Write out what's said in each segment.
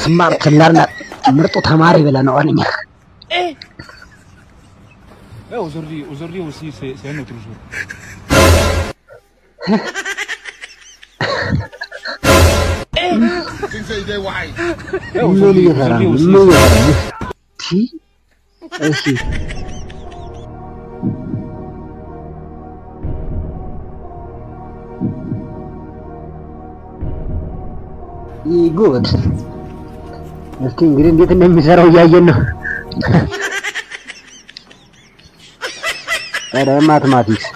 ስማርት ለርነር ምርጡ ተማሪ ብለህ ነው አለኝ። aujourd'hui aussi c'est un autre jour. Good. እስኪ እንግዲህ እንዴት እንደሚሰራው እያየን ነው። ኧረ ማትማቲክስ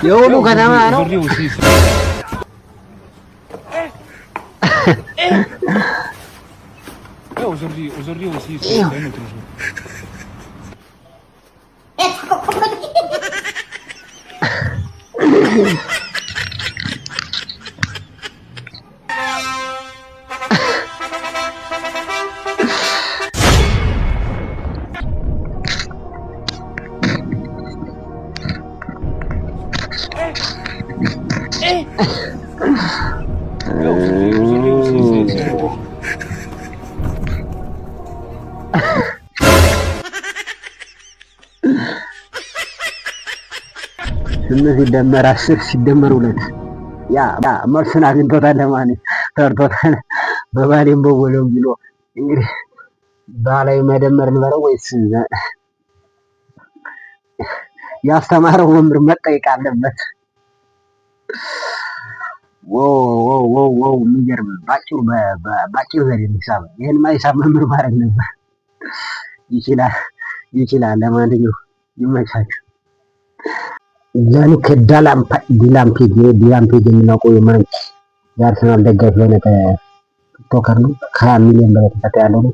የሁሉ ከተማ ነው። Aujourd'hui aussi c'est un autre jour. Aujourd'hui aussi c'est un autre jour. እነዚህ ደመራ 10 ሲደመር 2 ያ መልሱን አግኝቶታል ለማለት ተርቶታል። በባሌም በወሎም ብሎ እንግዲህ ባላይ መደመር እንበለው ወይስ ያስተማረው መምህር መጠየቅ አለበት? ዋው የሚገርም ባጭሩ ዘዴ ሂሳብ ይሄን ማይሳብ መምህር ማድረግ ነበር። ይችላል። ለማንኛውም ይመቻችሁ። ጃኒክ ዲላምፔጅ የምናውቀው የአርሰናል ደጋፊ የሆነ ቲክቶከር ነው። 20 ሚሊዮን በላይ ተከታይ ያለው ነው።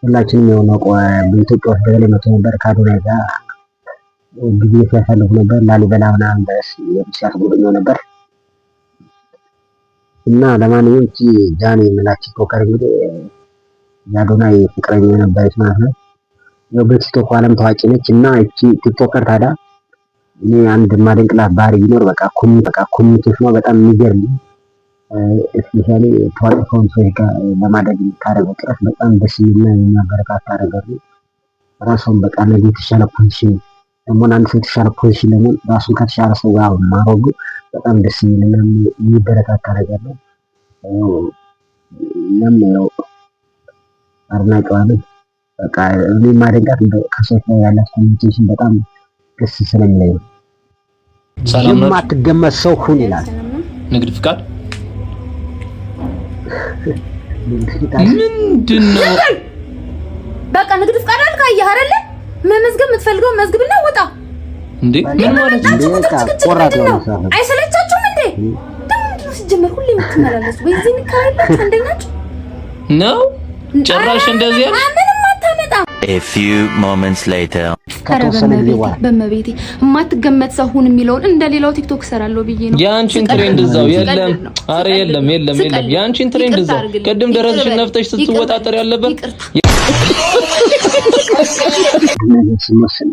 ሁላችንም የምናውቀው በኢትዮጵያ ውስጥ በተለይ መቶ ነበር ከአዶናይ ጋር ጊዜ ሲያሳልፉ ነበር። ላሊበላ ምናምን ድረስ ሲያስጎበኘው ነበር እና ለማንኛውም ጃኒ የምንላት ቲክቶከር እንግዲህ የአዶናይ ፍቅረኛ ነበረች ማለት ነው። በቲክቶክ ዓለም ታዋቂ ነች እና እቺ ቲክቶከር ታዲያ እኔ አንድ ማደንቅላት ባህሪ ቢኖር በቃ ኮሚኒኬሽኗ በጣም የሚገርም ስፔሻሊ ታዋቂ ሰዎች ጋር ለማድረግ የምታደርገው ጥረት በጣም ደስ የሚልና የሚያበረታታ ነገር ነው። ራሷን በቃ ለዚህ የተሻለ ፖዚሽን ደግሞ አንድ ሰው የተሻለ ፖዚሽን ደግሞ ራሱን ከተሻለ ሰው ጋር ማድረጉ በጣም ደስ የሚልና የሚበረታታ ነገር ነው። ያው አድናቂዋ ነኝ። በቃ እኔ ማደንቃት ከሰው ጋር ያላት ኮሚኒኬሽን በጣም ደስ ስለሚለኝ ነው። የማትገመት ሰው ሁን ይላል። ንግድ ፍቃድ ምንድነው? በቃ ንግድ ፍቃድ አልካ አይደለ? መመዝገብ የምትፈልገው መዝግብና ወጣ እንዴ? ምን ማለት ነው? ቆራጥ ነው። አይሰለቻችሁም እንዴ? ደግሞ ሲጀመር ሁሌ የምትመላለሱ ወይ እዚህ ንካራላችሁ አንደኛችሁ ነው ጭራሽ እንደዚህ ያለ A few moments later በመቤቴ የማትገመት ሰው ሁን የሚለውን እንደሌላው ቲክቶክ ሰራለው ብዬ ነው። ያንቺን ትሬንድ እዛው የለም። አረ የለም። ያንቺን ትሬንድ እዛው ቀድም ደረስሽ ነፍተሽ ስትወጣጠር ያለበት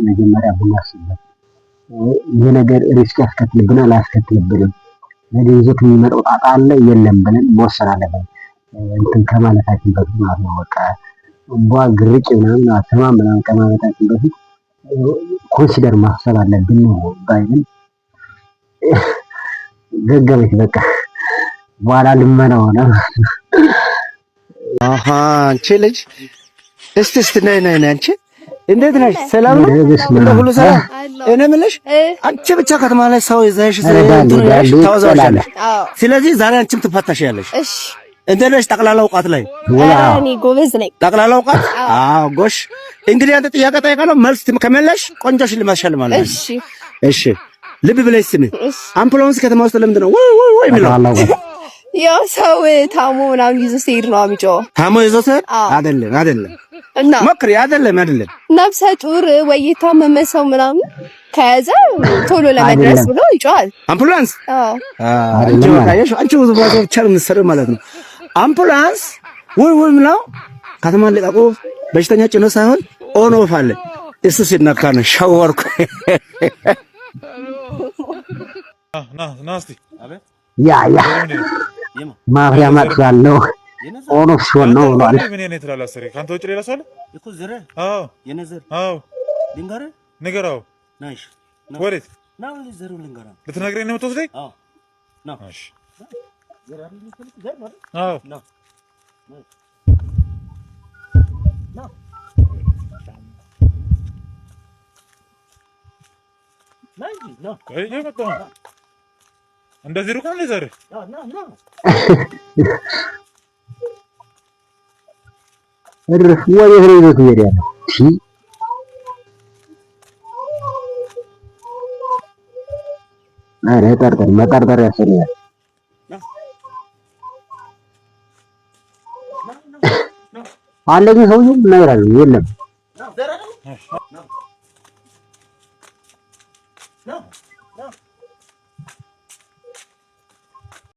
መጀመሪያ ብናስብበት ይሄ ነገር ሪስክ ያስከትልብናል አላስከትልብንም፣ ነገ ይዞት የሚመጣው ጣጣ አለ የለም ብለን መወሰን አለብን። እንትን ከማለታችን በፊት ማለት ነው። በቃ ግርጭ ምናምን አሰማ ምናምን ከማለታችን በፊት ኮንሲደር ማሰብ አለብን ነው ባይልን ገገመች በቃ በኋላ ልመናው ነው። አንቺ ልጅ እስቲ ነይ አንቺ እንዴት ነሽ? ሰላም ነው? ሁሉ ሰላም? እኔ የምልሽ አንቺ ብቻ ከተማ ላይ ሰው ይዘሽ ታወዛለሽ። ስለዚህ ዛሬ አንቺም ትፈታሻለሽ። እሺ እንዴት ነሽ? ጠቅላላ እውቀት ላይ እኔ ጎበዝ ነኝ። ጠቅላላ እውቀት? አዎ ጎሽ። እንግዲህ አንተ ጥያቄ ጠይቃለሁ፣ መልስ ከመለሽ ቆንጆ ሽልማት እሸልማለሁ። እሺ ልብ ብለሽ ስሚ። አምቡላንስ ከተማ ውስጥ ለምንድን ነው ወይ የሚለው? ያው ሰው ታሞ ምናምን ይዞ ሲሄድ ነው የሚጮህ። ታሞ ይዞ ሲሄድ አይደለም እና ሞክሪ። አይደለም ነፍሰ ጡር ወይ የታመመ ሰው ምናምን ከያዘ ቶሎ ለመድረስ ብሎ ይጮሃል። አምቡላንስ አንቺ ብዙ ባዞር ቻል ምሰረ ማለት ነው። አምቡላንስ ወይ ነው ከተማ ለቃቆ በሽተኛ ጭኖ ሳይሆን ኦን ኦፍ አለ። እሱ ሲነካ ነው ሻወርኩ ናስቲ ያ ማብሪያ ማጥፋት ነው ኦን ኦፍ ሲሆን ነው ብሏል። ምን የኔ ትላለህ? ሰሪ ካንተ ውጭ ሌላ ሰው አለ እኮ ዘረ አዎ የነዘር አዎ ልንገር ንገረው ናይሽ ወዴት ነው ዘሩ ልንገር ልትነግረኝ ነው የምትወስደኝ? አዎ ነው እሺ ዘራ ልንገር ዘር ማለት አዎ ነው ነው ቆይ የመጣው እንደዚህ ሩቅ ነው ዘር እርፍ ወይ ይዞት ይሄዳል። አረ መጠርጠር ያስፈልጋል። አለኝ ሰውዬው ነገር አለ የለም